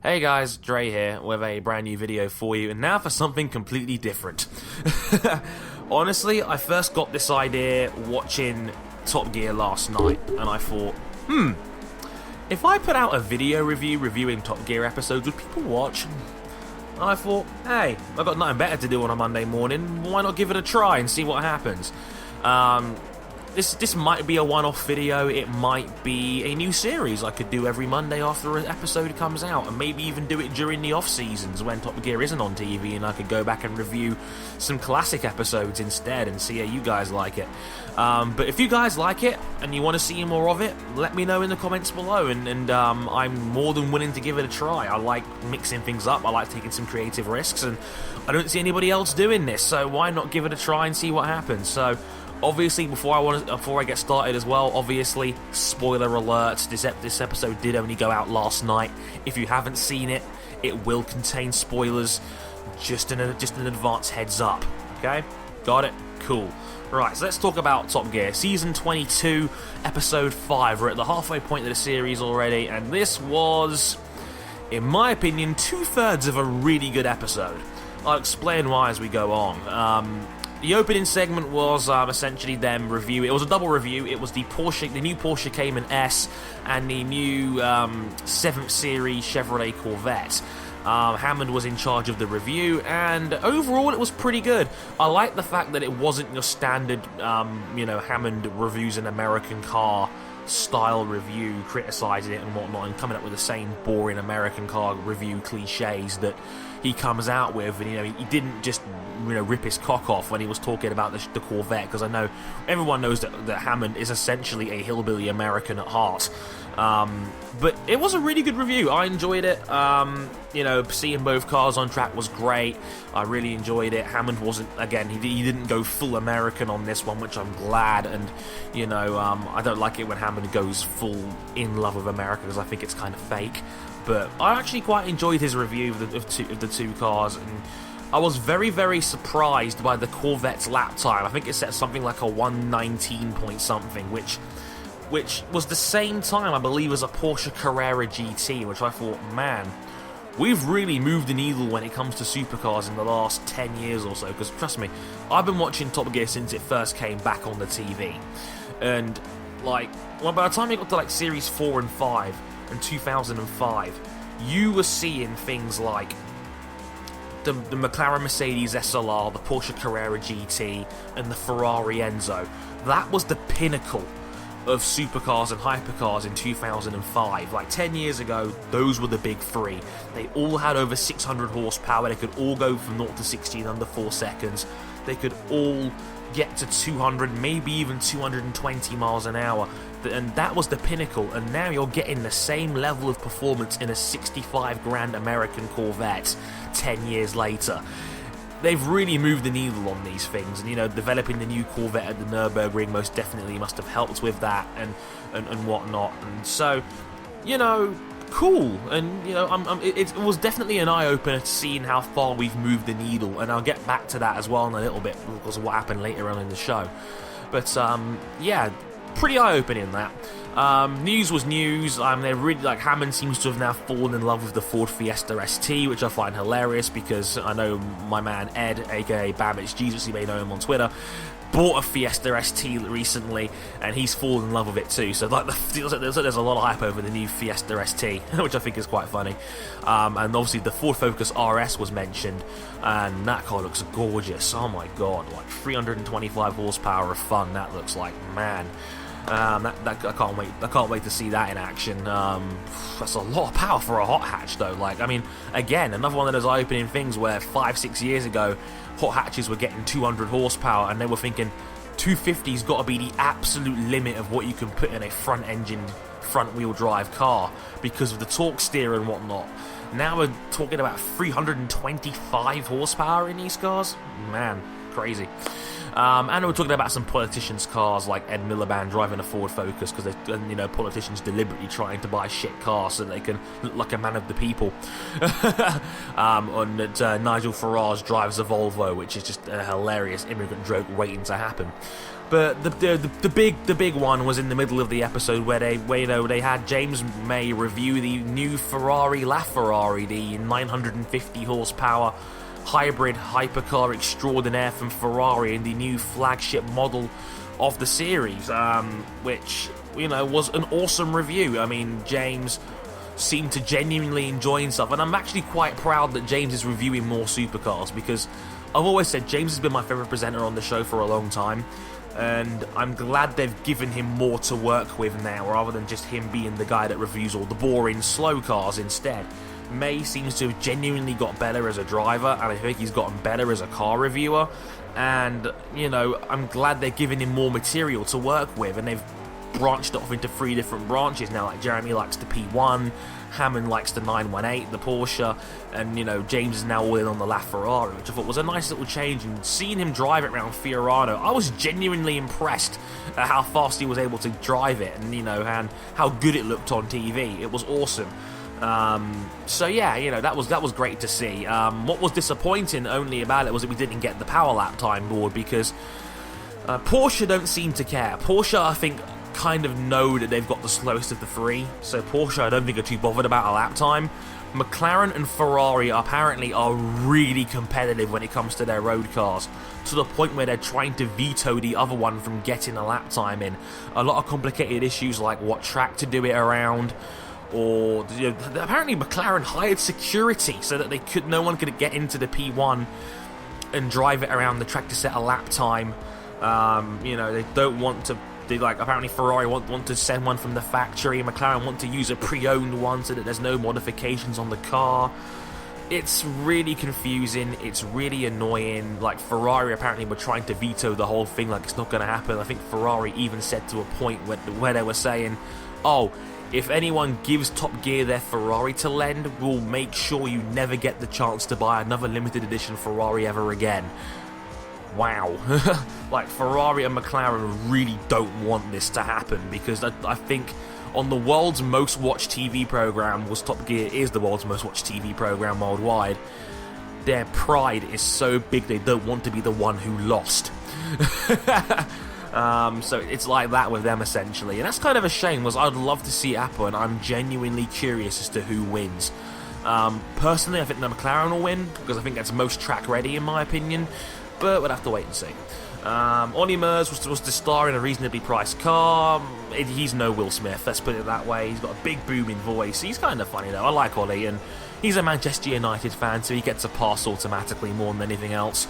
Hey guys, Dre here with a brand new video for you, and now for something completely different. Honestly, I first got this idea watching Top Gear last night, and I thought, if I put out a video review reviewing Top Gear episodes, would people watch? And I thought, hey, I've got nothing better to do on a Monday morning, why not give it a try and see what happens? This might be a one-off video, it might be a new series I could do every Monday after an episode comes out, and maybe even do it during the off-seasons when Top Gear isn't on TV, and I could go back and review some classic episodes instead and see how you guys like it. But if you guys like it, and you want to see more of it, let me know in the comments below, and I'm more than willing to give it a try. I like mixing things up, I like taking some creative risks, and I don't see anybody else doing this, so why not give it a try and see what happens? So, obviously, before I get started as well, obviously, spoiler alert, this episode did only go out last night. If you haven't seen it, it will contain spoilers, just an advance heads up, okay? Got it? Cool. Right, so let's talk about Top Gear. Season 22, Episode 5. We're at the halfway point of the series already, and this was, in my opinion, 2/3 of a really good episode. I'll explain why as we go on. The opening segment was essentially them review. It was a double review. It was the new Porsche Cayman S and the new 7th Series Chevrolet Corvette. Hammond was in charge of the review, and overall it was pretty good. I like the fact that it wasn't your standard, Hammond reviews an American car style review, criticizing it and whatnot, and coming up with the same boring American car review cliches that he comes out with. And he didn't just rip his cock off when he was talking about the Corvette, because I know everyone knows that Hammond is essentially a hillbilly American at heart. But it was a really good review. I enjoyed it. Seeing both cars on track was great. I really enjoyed it. Hammond wasn't, again, he didn't go full American on this one, which I'm glad. And I don't like it when Hammond goes full in love with America, because I think it's kind of fake. But I actually quite enjoyed his review of the two cars, and I was very, very surprised by the Corvette's lap time. I think it set something like a 119 point something, which was the same time, I believe, as a Porsche Carrera GT, which I thought, man, we've really moved the needle when it comes to supercars in the last 10 years or so, because trust me, I've been watching Top Gear since it first came back on the TV, and by the time it got to Series 4 and 5 and 2005, you were seeing things like the McLaren Mercedes SLR, the Porsche Carrera GT, and the Ferrari Enzo. That was the pinnacle of supercars and hypercars in 2005. 10 years ago, those were the big three. They all had over 600 horsepower. They could all go from 0 to 60 in under 4 seconds. They could all get to 200, maybe even 220 miles an hour. And that was the pinnacle. And now you're getting the same level of performance in a 65 grand American Corvette 10 years later. They've really moved the needle on these things, and developing the new Corvette at the Nürburgring most definitely must have helped with that, and whatnot. And so, cool. And it was definitely an eye opener to seeing how far we've moved the needle, and I'll get back to that as well in a little bit because of what happened later on in the show. But yeah, pretty eye opening that. News was news. They're really Hammond seems to have now fallen in love with the Ford Fiesta ST, which I find hilarious because I know my man Ed, aka Babbage Jesus, you may know him on Twitter, bought a Fiesta ST recently, and he's fallen in love with it too. So there's a lot of hype over the new Fiesta ST, which I think is quite funny. And obviously the Ford Focus RS was mentioned, and that car looks gorgeous. Oh my god, 325 horsepower of fun. That looks like, man. I can't wait to see that in action. That's a lot of power for a hot hatch, though. Again, another one of those eye-opening things where 5-6 years ago, hot hatches were getting 200 horsepower, and they were thinking 250's got to be the absolute limit of what you can put in a front-engine, front-wheel drive car because of the torque steer and whatnot. Now we're talking about 325 horsepower in these cars. Man, crazy. And we're talking about some politicians' cars, like Ed Miliband driving a Ford Focus, because politicians deliberately trying to buy shit cars so they can look like a man of the people. And Nigel Farage drives a Volvo, which is just a hilarious immigrant joke waiting to happen. But the big one was in the middle of the episode where they had James May review the new Ferrari LaFerrari, the 950 horsepower hybrid hypercar extraordinaire from Ferrari, and the new flagship model of the series, which was an awesome review. I mean, James seemed to genuinely enjoy himself, and I'm actually quite proud that James is reviewing more supercars, because I've always said James has been my favourite presenter on the show for a long time. And I'm glad they've given him more to work with now, rather than just him being the guy that reviews all the boring, slow cars instead. May seems to have genuinely got better as a driver, and I think he's gotten better as a car reviewer. And, I'm glad they're giving him more material to work with, and they've branched off into 3 different branches now. Like, Jeremy likes the P1, Hammond likes the 918, the Porsche, and James is now all in on the LaFerrari, which I thought was a nice little change. And seeing him drive it around Fiorano, I was genuinely impressed at how fast he was able to drive it, and and how good it looked on TV. It was awesome. So yeah, that was great to see. What was disappointing only about it was that we didn't get the power lap time board, because Porsche don't seem to care. Porsche, I think, kind of know that they've got the slowest of the 3, so Porsche I don't think are too bothered about a lap time. McLaren and Ferrari apparently are really competitive when it comes to their road cars, to the point where they're trying to veto the other one from getting a lap time in. A lot of complicated issues like what track to do it around, or apparently McLaren hired security so that no one could get into the P1 and drive it around the track to set a lap time. They don't want to. Apparently Ferrari want to send one from the factory, and McLaren want to use a pre-owned one so that there's no modifications on the car. It's really confusing, it's really annoying. Like, Ferrari apparently were trying to veto the whole thing, like it's not going to happen. I think Ferrari even said to a point where they were saying, oh, if anyone gives Top Gear their Ferrari to lend, we'll make sure you never get the chance to buy another limited edition Ferrari ever again. Wow. Like, Ferrari and McLaren really don't want this to happen, because I think on the world's most watched TV program, was Top Gear is the world's most watched TV program worldwide, their pride is so big they don't want to be the one who lost. So it's like that with them, essentially, and that's kind of a shame, was I'd love to see it happen, and I'm genuinely curious as to who wins. Personally, I think the McLaren will win, because I think that's most track ready in my opinion, but we'll have to wait and see. Ollie Murs was the star in a reasonably priced car. He's no Will Smith, let's put it that way. He's got a big booming voice. He's kind of funny though. I like Ollie, and he's a Manchester United fan, so he gets a pass automatically more than anything else.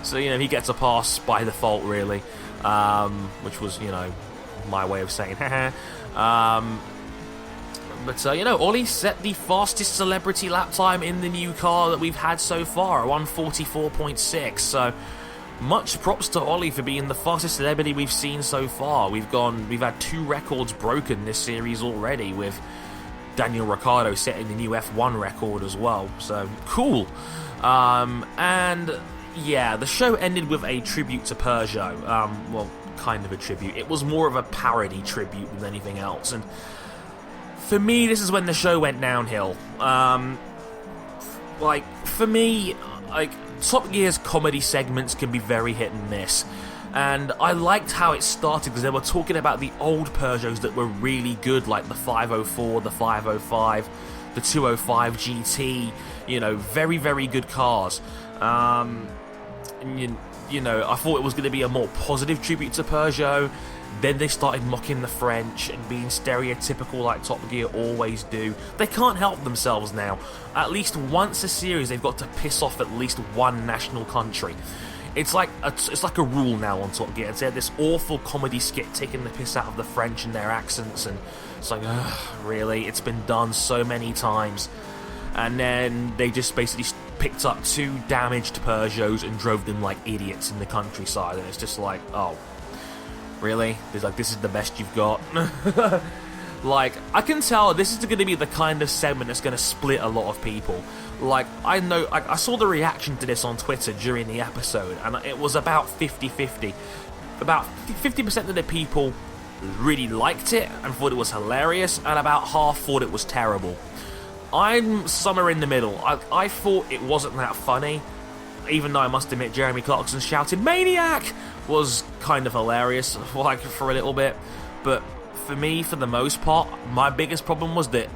So he gets a pass by default, really, which was my way of saying But Ollie set the fastest celebrity lap time in the new car that we've had so far, 144.6. So much props to Ollie for being the fastest celebrity we've seen so far. We've had 2 records broken this series already, with Daniel Ricciardo setting the new F1 record as well. So cool. And yeah, the show ended with a tribute to Peugeot. Well, kind of a tribute. It was more of a parody tribute than anything else, and for me, this is when the show went downhill. For me, Top Gear's comedy segments can be very hit and miss. And I liked how it started, because they were talking about the old Peugeots that were really good, like the 504, the 505, the 205 GT, very, very good cars. I thought it was going to be a more positive tribute to Peugeot. Then they started mocking the French and being stereotypical like Top Gear always do. They can't help themselves now. At least once a series, they've got to piss off at least one national country. It's like a rule now on Top Gear. It's this awful comedy skit taking the piss out of the French and their accents, and it's like, really? It's been done so many times. And then they just basically picked up 2 damaged Peugeots and drove them like idiots in the countryside, and it's just like, oh, really? This is the best you've got? Like, I can tell this is going to be the kind of segment that's going to split a lot of people. Like, I know, I saw the reaction to this on Twitter during the episode, and it was about 50-50. About 50% of the people really liked it and thought it was hilarious, and about half thought it was terrible. I'm somewhere in the middle. I thought it wasn't that funny, even though I must admit Jeremy Clarkson shouting "Maniac" was kind of hilarious, like, for a little bit. But for me, for the most part, my biggest problem was that,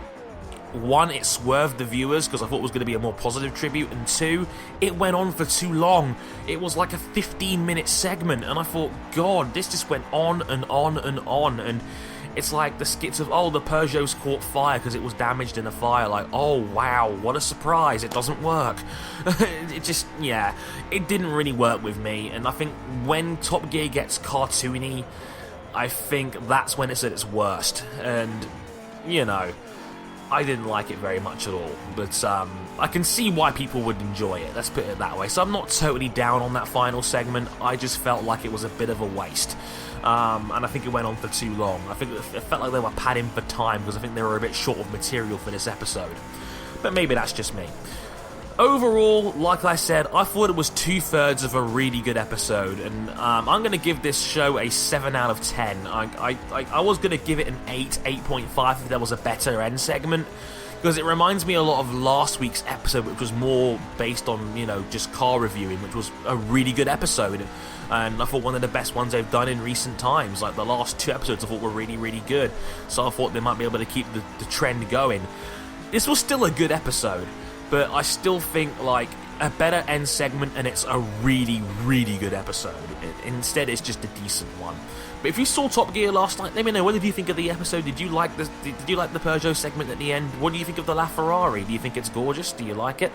one, it swerved the viewers because I thought it was going to be a more positive tribute, and two, it went on for too long. It was like a 15-minute segment, and I thought, God, this just went on and on and on, and it's like the skits of, oh, the Peugeot's caught fire because it was damaged in a fire, like, oh, wow, what a surprise, it doesn't work. It just, yeah, it didn't really work with me, and I think when Top Gear gets cartoony, I think that's when it's at its worst, and, you know, I didn't like it very much at all, but I can see why people would enjoy it, let's put it that way. So I'm not totally down on that final segment, I just felt like it was a bit of a waste. And I think it went on for too long. I think it felt like they were padding for time because I think they were a bit short of material for this episode. But maybe that's just me. Overall, like I said, I thought it was 2/3 of a really good episode, and I'm going to give this show a 7 out of 10. I was going to give it an 8.5 if there was a better end segment, because it reminds me a lot of last week's episode, which was more based on, you know, just car reviewing, which was a really good episode, and I thought one of the best ones they've done in recent times. Like, the last 2 episodes I thought were really, really good, so I thought they might be able to keep the trend going. This was still a good episode, but I still think, like, a better end segment and it's a really, really good episode. Instead, it's just a decent one. But if you saw Top Gear last night, let me know, what did you think of the episode? Did you like the Peugeot segment at the end? What do you think of the LaFerrari? Do you think it's gorgeous? Do you like it?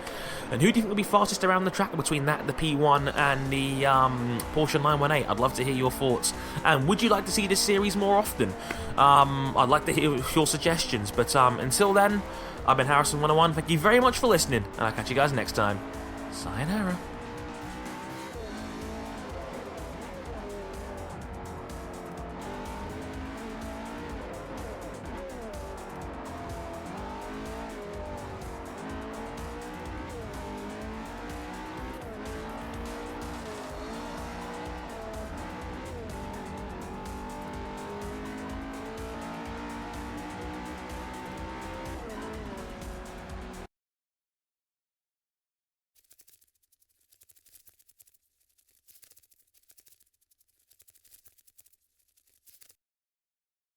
And who do you think will be fastest around the track between that, the P1 and the Porsche 918? I'd love to hear your thoughts. And would you like to see this series more often? I'd like to hear your suggestions. But until then, I've been Harrison101. Thank you very much for listening, and I'll catch you guys next time. Sayonara.